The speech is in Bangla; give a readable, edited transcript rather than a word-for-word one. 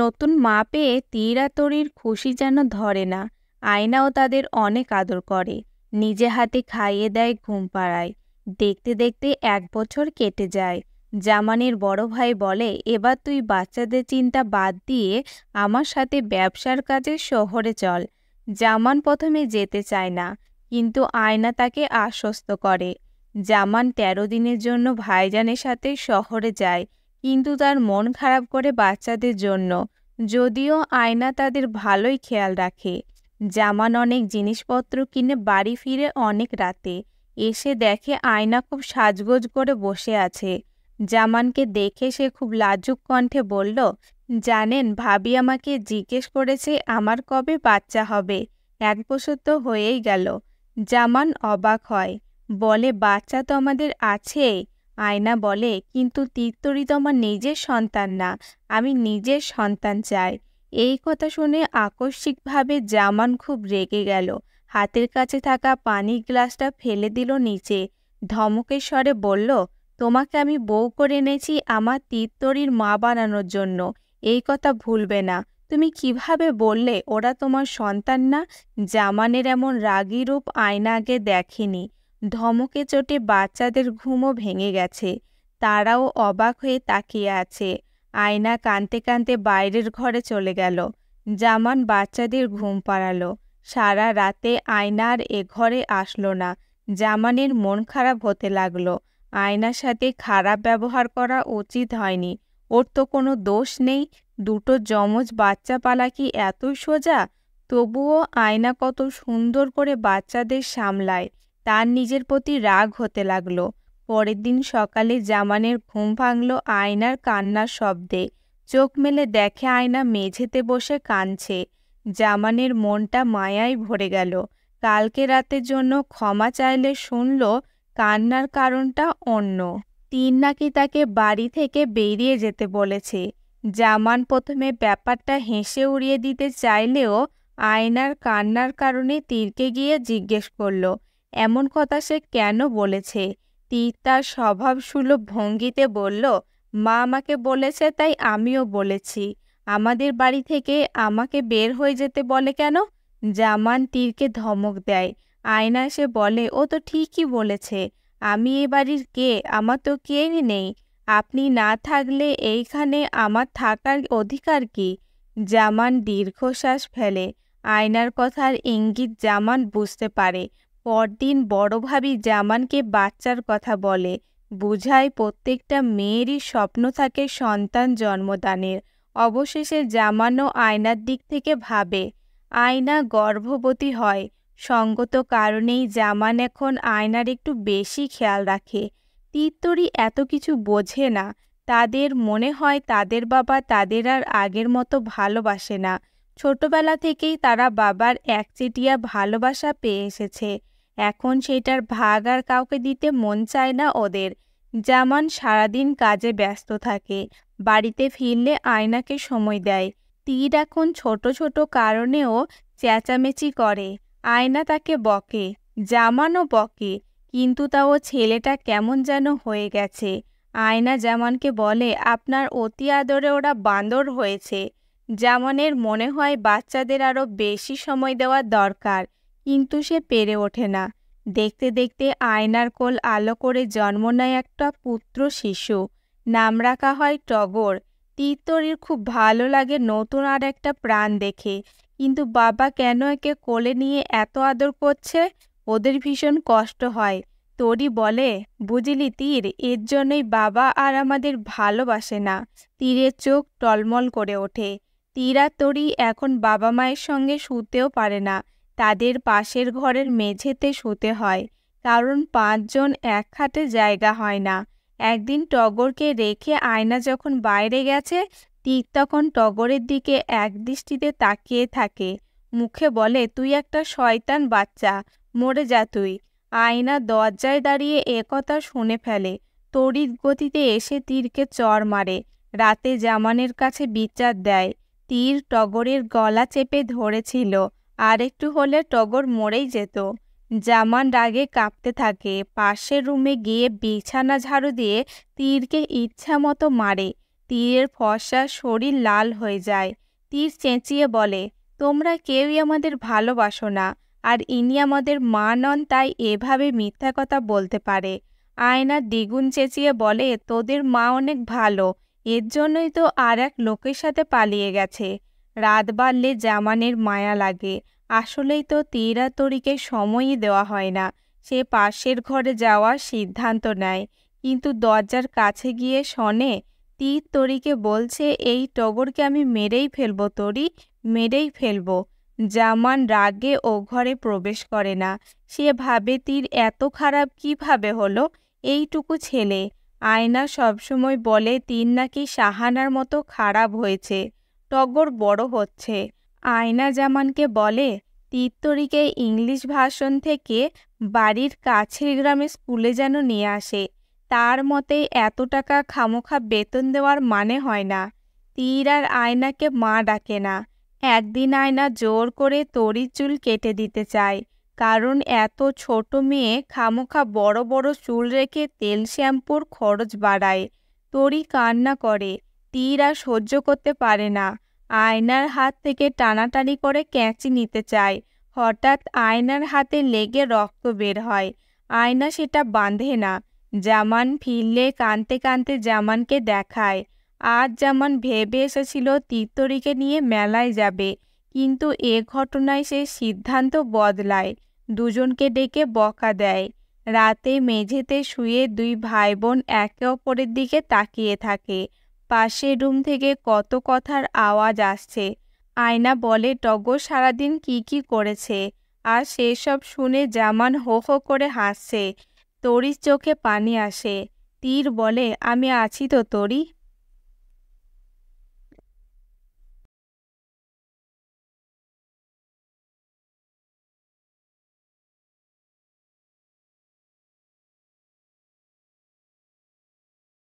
নতুন মা পেয়ে তীর আর তরির খুশি যেন ধরে না। আয়নাও তাদের অনেক আদর করে, নিজে হাতে খাইয়ে দেয়, ঘুম পাড়ায়। দেখতে দেখতে 1 বছর কেটে যায়। জামানের বড় ভাই বলে, এবার তুই বাচ্চাদের চিন্তা বাদ দিয়ে আমার সাথে ব্যবসার কাজে শহরে চল। জামান প্রথমে যেতে চায় না, কিন্তু আয়না তাকে আশ্বস্ত করে। জামান 13 দিনের জন্য ভাইজানের সাথে শহরে যায়, কিন্তু তার মন খারাপ করে বাচ্চাদের জন্য। যদিও আয়না তাদের ভালোই খেয়াল রাখে। জামান অনেক জিনিসপত্র কিনে বাড়ি ফিরে অনেক রাতে। এসে দেখে আয়না খুব সাজগোজ করে বসে আছে। জামানকে দেখে সে খুব লাজুক কণ্ঠে বলল, জানেন, ভাবি আমাকে জিজ্ঞেস করেছে আমার কবে বাচ্চা হবে। 1 বছর তো হয়েই গেল। জামান অবাক হয়, বলে, বাচ্চা তো আমাদের আছেই। আয়না বলে, কিন্তু তিত্তরি তো আমার নিজের সন্তান না, আমি নিজের সন্তান চাই। এই কথা শুনে আকস্মিকভাবে জামান খুব রেগে গেল। হাতের কাছে থাকা পানির গ্লাসটা ফেলে দিল নিচে। ধমকের স্বরে বলল, তোমাকে আমি বউ করে এনেছি আমার তিত্তরির মা বানানোর জন্য। এই কথা ভুলবে না। তুমি কিভাবে বললে ওরা তোমার সন্তান না? জামানের এমন রাগী রূপ আয়না আগে দেখেনি। ধমকে চোটে বাচ্চাদের ঘুমও ভেঙে গেছে। তারাও অবাক হয়ে তাকিয়ে আছে। আয়না কাঁদতে কাঁদতে বাইরের ঘরে চলে গেল। জামান বাচ্চাদের ঘুম পাড়ালো। সারা রাতে আয়না আর এ ঘরে আসলো না। জামানের মন খারাপ হতে লাগলো। আয়নার সাথে খারাপ ব্যবহার করা উচিত হয়নি। ওর তো কোনো দোষ নেই। দুটো যমজ বাচ্চা পালা কি এতই সোজা? তবুও আয়না কত সুন্দর করে বাচ্চাদের সামলায়। তার নিজের প্রতি রাগ হতে লাগলো। পরের দিন সকালে জামানের ঘুম ভাঙল আয়নার কান্নার শব্দে। চোখ মেলে দেখে আয়না মেঝেতে বসে কাঁদছে। জামানের মনটা মায়ায় ভরে গেল। কালকে রাতের জন্য ক্ষমা চাইলে শুনল কান্নার কারণটা অন্য। তিন নাকি তাকে বাড়ি থেকে বেরিয়ে যেতে বলেছে। জামান প্রথমে ব্যাপারটা হেসে উড়িয়ে দিতে চাইলেও আয়নার কান্নার কারণে তীরকে গিয়ে জিজ্ঞেস করল, এমন কথা সে কেন বলেছে? তীর তার স্বভাবসুলভ ভঙ্গিতে বলল, মা আমাকে বলেছে তাই আমিও বলেছি। আমাদের বাড়ি থেকে আমাকে বের হয়ে যেতে বলে কেন? জামান তীরকে ধমক দেয়। আয়না এসে বলে, ও তো ঠিকই বলেছে। আমি এ বাড়ির কে? আমার তো কেউই নেই। আপনি না থাকলে এইখানে আমার থাকার অধিকার কি? জামান দীর্ঘশ্বাস ফেলে। আয়নার কথার ইঙ্গিত জামান বুঝতে পারে। পরদিন বড় ভাবি জামানকে বাচ্চার কথা বলে, বুঝায় প্রত্যেকটা মেয়েরই স্বপ্ন থাকে সন্তান জন্মদানের। অবশেষে জামানও আয়নার দিক থেকে ভাবে। আয়না গর্ভবতী হয়। সঙ্গত কারণেই জামান এখন আয়নার একটু বেশি খেয়াল রাখে। তিত্তরি এত কিছু বোঝে না। তাদের মনে হয় তাদের বাবা তাদের আর আগের মতো ভালোবাসে না। ছোটবেলা থেকেই তারা বাবার একচেটিয়া ভালোবাসা পেয়ে এসেছে। এখন সেটার ভাগ আর কাউকে দিতে মন চায় না ওদের। জামান সারাদিন কাজে ব্যস্ত থাকে। বাড়িতে ফিরলে আয়নাকে সময় দেয়। তীর এখন ছোট ছোট কারণেও চেঁচামেচি করে। আয়না তাকে বকে, জামানও বকে, কিন্তু তাও ছেলেটা কেমন যেন হয়ে গেছে। আয়না জামানকে বলে, আপনার অতি আদরে ওরা বাঁদর হয়েছে। জামানের মনে হয় বাচ্চাদের আরও বেশি সময় দেওয়া দরকার, কিন্তু সে পেরে ওঠে না। দেখতে দেখতে আয়নার কোল আলো করে জন্ম নেয় একটা পুত্র শিশু। নাম রাখা হয় টগর। তিত্তরির খুব ভালো লাগে নতুন আর একটা প্রাণ দেখে। কিন্তু বাবা কেন একে কোলে নিয়ে এত আদর করছে? ওদের ভীষণ কষ্ট হয়। তরি বলে, বুঝলি তীর, এর জন্যই বাবা আর আমাদের ভালোবাসে না। তীরের চোখ টলমল করে ওঠে। তীর আর তরি এখন বাবা মায়ের সঙ্গে শুতেও পারে না। তাদের পাশের ঘরের মেঝেতে শুতে হয়, কারণ 5 জন এক খাটে জায়গা হয় না। একদিন টগরকে রেখে আয়না যখন বাইরে গেছে, তীর তখন টগরের দিকে একদৃষ্টিতে তাকিয়ে থাকে। মুখে বলে, তুই একটা শয়তান বাচ্চা, মরে যা তুই। আয়না দরজায় দাঁড়িয়ে একথা শুনে ফেলে। তড়িৎ গতিতে এসে তীরকে চড় মারে। রাতে জামানের কাছে বিচার দেয়। তীর টগরের গলা চেপে ধরেছিল, আর একটু হলে টগর মরেই যেত। জামান রাগে কাঁপতে থাকে। পাশের রুমে গিয়ে বিছানা ঝাড়ু দিয়ে তীরকে ইচ্ছা মতো মারে। তীরের ফর্সা শরীর লাল হয়ে যায়। তীর চেঁচিয়ে বলে, তোমরা কেউই আমাদের ভালোবাসো না, আর ইনি আমাদের মা নন, তাই এভাবে মিথ্যা কথা বলতে পারে। আয়না দ্বিগুণ চেঁচিয়ে বলে, তোদের মা অনেক ভালো, এর জন্যই তো আর এক লোকের সাথে পালিয়ে গেছে। রাত বাড়লে জামানের মায়া লাগে। আসলেই তো তীর আর তরীকে সময়ই দেওয়া হয় না। সে পাশের ঘরে যাওয়ার সিদ্ধান্ত নেয়, কিন্তু দরজার কাছে গিয়ে শোনে তীর তরীকে বলছে, এই টগরকে আমি মেরেই ফেলবো তরী, মেরেই ফেলবো। জামান রাগে ও ঘরে প্রবেশ করে না। সে ভাবে তীর এত খারাপ কিভাবে হলো, এইটুকু ছেলে। আয়না সবসময় বলে তীর নাকি সাহানার মতো খারাপ হয়েছে। টগর বড় হচ্ছে। আয়না জামানকে বলে, তীর তরীকে ইংলিশ ভাষণ থেকে বাড়ির কাছের গ্রামে স্কুলে যেন নিয়ে আসে। তার মতে এত টাকা খামোখা বেতন দেওয়ার মানে হয় না। তীর আর আয়নাকে মা ডাকে না। একদিন আয়না জোর করে তরীর চুল কেটে দিতে চায়, কারণ এত ছোট মেয়ে খামোখা বড় বড় চুল রেখে তেল শ্যাম্পুর খরচ বাড়ায়। তরী কান্না করে। তীর আর সহ্য করতে পারে না। আয়নার হাত থেকে টানাটানি করে ক্যাঁচি নিতে চায়। হঠাৎ আয়নার হাতে লেগে রক্ত বের হয়। আয়না সেটা বাঁধে না। জামান ফিরলে কাঁদতে কাঁদতে জামানকে দেখায়। আজ জামান ভেবে এসেছিল তীর্তরীকে নিয়ে মেলায় যাবে, কিন্তু এ ঘটনায় সে সিদ্ধান্ত বদলায়। দুজনকে ডেকে বকা দেয়। রাতে মেঝেতে শুয়ে দুই ভাই বোন একে অপরের দিকে তাকিয়ে থাকে। পাশের রুম থেকে কত কথার আওয়াজ আসছে। আয়না বলে টগর সারাদিন কি কি করেছে, আর সেসব শুনে জামান হো হো করে হাসছে। তরীর চোখে পানি আসে। তীর বলে, আমি আছি তো তরী,